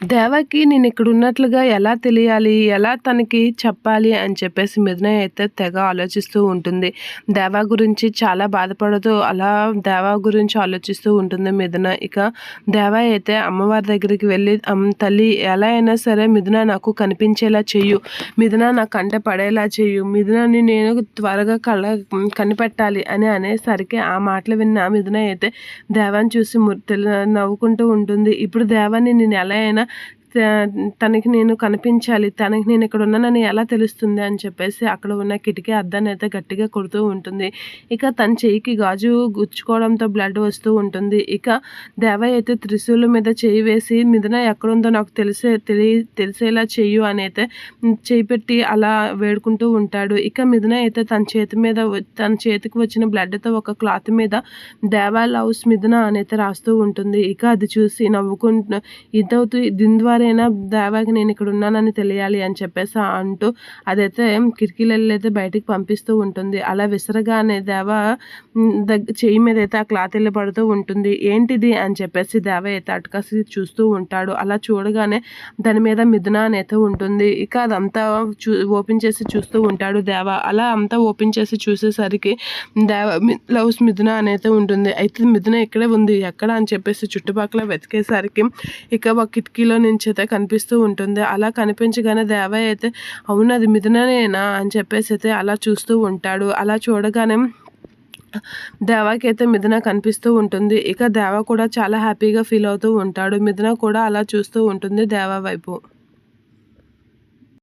దేవకి నేనిక్కడ ఉన్నట్లుగా ఎలా తెలియాలి? ఎలా తనకి చెప్పాలి? అని చెప్పేసి మిథున అయితే తెగ ఆలోచిస్తూ ఉంటుంది. దేవ గురించి చాలా బాధపడుతూ అలా దేవ గురించి ఆలోచిస్తూ ఉంటుంది మిథున. ఇక దేవ అయితే అమ్మవారి దగ్గరికి వెళ్ళి తల్లి ఎలా అయినా సరే మిథున నాకు కనిపించేలా చెయ్యు. మిథున నా కంట పడేలా చెయ్యు. మిథునని నేను త్వరగా కనిపెట్టాలి అని అనేసరికి ఆ మాటలు విన్న మిథున అయితే దేవాని చూసి నవ్వుకుంటూ ఉంటుంది. ఇప్పుడు దేవాని నేను ఎలా అయినా తనకి నేను కనిపించాలి. తనకి నేను ఇక్కడ ఉన్నానని ఎలా తెలుస్తుంది అని చెప్పేసి అక్కడ ఉన్న కిటికీ అద్దాన్ని అయితే గట్టిగా కొడుతూ ఉంటుంది. ఇక తన చెయ్యికి గాజు గుచ్చుకోవడంతో బ్లడ్ వస్తూ ఉంటుంది. ఇక దేవ అయితే త్రిశూలం మీద చేయి వేసి మిథున ఎక్కడుందో నాకు తెలిసేలా చెయ్యు అని అయితే చేయి పెట్టి అలా వేడుకుంటూ ఉంటాడు. ఇక మిథున అయితే తన చేతికి వచ్చిన బ్లడ్తో ఒక క్లాత్ మీద దేవ లవ్స్ మిథున అని అయితే రాస్తూ ఉంటుంది. ఇక అది చూసి నవ్వుకుంటూ ఇదవుతూ దీని ద్వారా దేవాకి నేను ఇక్కడ ఉన్నానని తెలియాలి అని చెప్పేసి అంటూ అదైతే కిటికీలైతే బయటికి పంపిస్తూ ఉంటుంది. అలా విసరగానే దేవ చెయ్యి మీద అయితే ఆ క్లాత్ వెళ్ళి పడుతూ ఉంటుంది. ఏంటిది అని చెప్పేసి దేవ అయితే అటుకసి చూస్తూ ఉంటాడు. అలా చూడగానే దాని మీద మిథున అని అయితే ఉంటుంది. ఇక అదంతా ఓపెన్ చేసి చూస్తూ ఉంటాడు దేవ. అలా అంతా ఓపెన్ చేసి చూసేసరికి దేవ లవ్స్ మిథున అని అయితే ఉంటుంది. అయితే మిథున ఇక్కడే ఉంది ఎక్కడ అని చెప్పేసి చుట్టుపక్కల వెతికేసరికి ఇక ఒక కిటికీలో నుంచి అయితే కనిపిస్తూ ఉంటుంది. అలా కనిపించగానే దేవ అయితే అవును అది మిథుననేనా అని చెప్పేసి అయితే అలా చూస్తూ ఉంటాడు. అలా చూడగానే దేవాకి అయితే మిథున కనిపిస్తూ ఉంటుంది. ఇక దేవ కూడా చాలా హ్యాపీగా ఫీల్ అవుతూ ఉంటాడు. మిథున కూడా అలా చూస్తూ ఉంటుంది దేవ వైపు.